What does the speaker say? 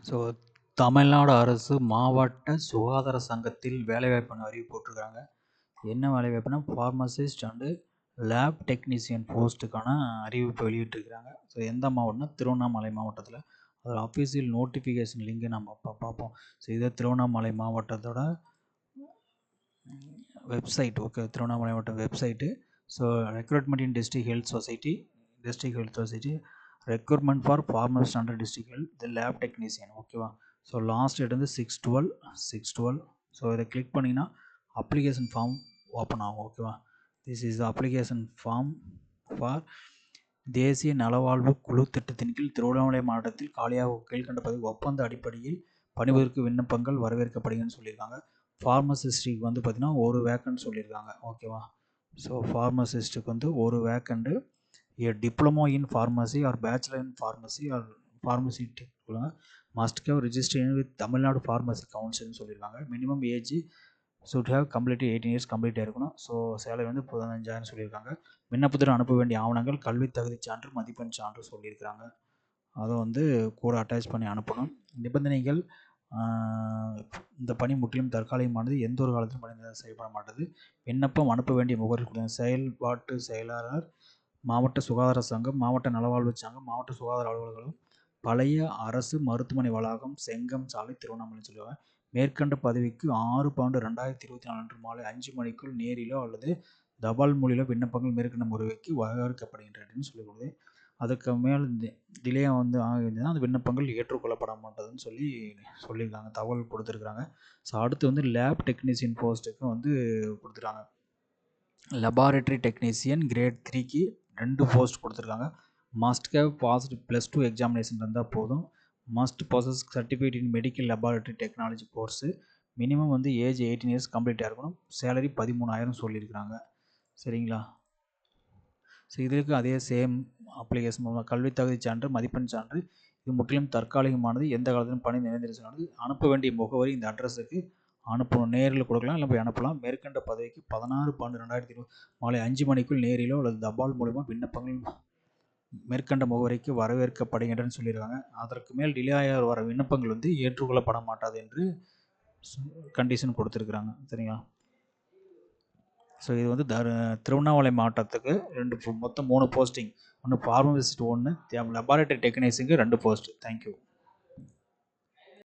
So Tamil Nadu அரசு மாவட்ட சுகாதார சங்கத்தில் வேலைவாய்ப்புன்னு அறிவிப்பு போட்டிருக்காங்க. என்ன வேலைவாய்ப்புனா ஃபார்மசிஸ்ட் அண்டு லேப் டெக்னீஷியன் போஸ்ட்டுக்கான அறிவிப்பு வெளியிட்டிருக்கிறாங்க. ஸோ எந்த மாவட்டம்னா திருவண்ணாமலை மாவட்டத்தில். அதில் அஃபீஷியல் நோட்டிஃபிகேஷன் லிங்கை நம்ம பார்ப்போம். ஸோ இது திருவண்ணாமலை மாவட்டத்தோட வெப்சைட். ஓகே, திருவண்ணாமலை மாவட்டம் website. So recruitment in district health society recruitment for pharmacist under district health the lab technician. ஓகேவா? ஸோ லாஸ்ட் டேட் வந்து 6/12. ஸோ இதை கிளிக் பண்ணிங்கன்னா அப்ளிகேஷன் ஃபார்ம் ஓப்பன் ஆகும். ஓகேவா? This is application form for தேசிய நலவாழ்வு குழு திட்டத்தின் கீழ் திருவண்ணாமலை மாவட்டத்தில் காலியாக கீழ்கண்ட பதவி ஒப்பந்த அடிப்படையில் பணிபுரிக்கு விண்ணப்பங்கள் வரவேற்கப்படுகிறதுன்னு சொல்லியிருக்காங்க. ஃபார்மசிஸ்ட்டுக்கு வந்து பார்த்திங்கன்னா ஒரு வேக்கன்ட் சொல்லியிருக்காங்க. ஓகேவா? ஸோ ஃபார்மசிஸ்ட்டுக்கு வந்து ஒரு vacant. Diploma in pharmacy or bachelor in pharmacy or pharmacy must have registration with Tamil Nadu pharmacy கவுன்சில்னு சொல்லியிருக்காங்க. Minimum age should have complete 18 years complete ஆகிருக்கணும். ஸோ சேலரி வந்து 15,000 சொல்லியிருக்காங்க. விண்ணப்பத்தில் அனுப்ப வேண்டிய ஆவணங்கள் கல்வி தகுதி சான்று, மதிப்பெண் சான்று சொல்லியிருக்கிறாங்க. அதை வந்து கூட அட்டாச் பண்ணி அனுப்பணும். நிபந்தனைகள்: இந்த பணி முற்றிலும் தற்காலிகமானது, எந்த ஒரு காலத்திலும் பணி செய்யப்பட மாட்டது. விண்ணப்பம் அனுப்ப வேண்டிய முகவரி: செயல்பாட்டு செயலாளர், மாவட்ட சுகாதார சங்கம், மாவட்ட நலவாழ்வு சங்கம், மாவட்ட சுகாதார அலுவலகம், பழைய அரசு மருத்துவமனை வளாகம், செங்கம் சாலை, திருவண்ணாமலை சொல்லுவாங்க. மேற்கண்ட பதவிக்கு 6/12/2024 அன்று மாலை 5 மணிக்குள் நேரிலோ அல்லது தபால் மூலிலோ விண்ணப்பங்கள் மேற்கண்ட முறைக்கு வரவேற்கப்படுகின்றன சொல்லிக்கொடுது. அதுக்கு மேல் டிலே வந்து ஆகிருந்ததுன்னா அந்த விண்ணப்பங்கள் ஏற்றுக்கொள்ளப்பட மாட்டதுன்னு சொல்லியிருக்காங்க, தகவல் கொடுத்துருக்குறாங்க. ஸோ அடுத்து வந்து லேப் டெக்னீஷியன் போஸ்ட்டுக்கு வந்து கொடுத்துருக்காங்க. லெபார்டரி டெக்னீஷியன் கிரேட் 3க்கு 2 போஸ்ட் கொடுத்துருக்காங்க. மஸ்ட் ஹேவ் பாஸ்டு +2 எக்ஸாமினேஷன் இருந்தால் போதும். Must possess certificate in medical laboratory technology course. Minimum வந்து ஏஜ் 18 இயர்ஸ் கம்ப்ளீட்டாக இருக்கணும். சேலரி 13,000 சொல்லியிருக்கிறாங்க. சரிங்களா? ஸோ இதுக்கு அதே சேம் அப்ளிகேஷன் கல்வி தகுதி சான்று, மதிப்பெண் சான்று. இது முற்றிலும் தற்காலிகமானது, எந்த காலத்திலும் பணி நிரந்தரமானது. அனுப்ப வேண்டிய முகவரி இந்த அட்ரஸுக்கு அனுப்பணும். நேரில் கொடுக்கலாம், இல்லை போய் அனுப்பலாம். மேற்கண்ட பதவிக்கு 16/12/2020 மாலை 5 மணிக்குள் நேரிலோ அல்லது தபால் மூலமாக விண்ணப்பங்கள் மேற்கண்ட முகவரிக்கு வரவேற்கப்படுகின்றன சொல்லியிருக்காங்க. அதற்கு மேல் டிலே ஆக வர விண்ணப்பங்கள் வந்து ஏற்றுக்கொள்ளப்பட மாட்டாது என்று கண்டிஷன் கொடுத்துருக்குறாங்க. சரிங்களா? ஸோ இது வந்து திருவண்ணாமலை மாவட்டத்துக்கு மொத்தம் 3 போஸ்டிங். ஒன்று ஃபார்மசிஸ்ட், 1 லெபார்டரி டெக்னீஷியனுக்கு 2 போஸ்ட். தேங்க்யூ.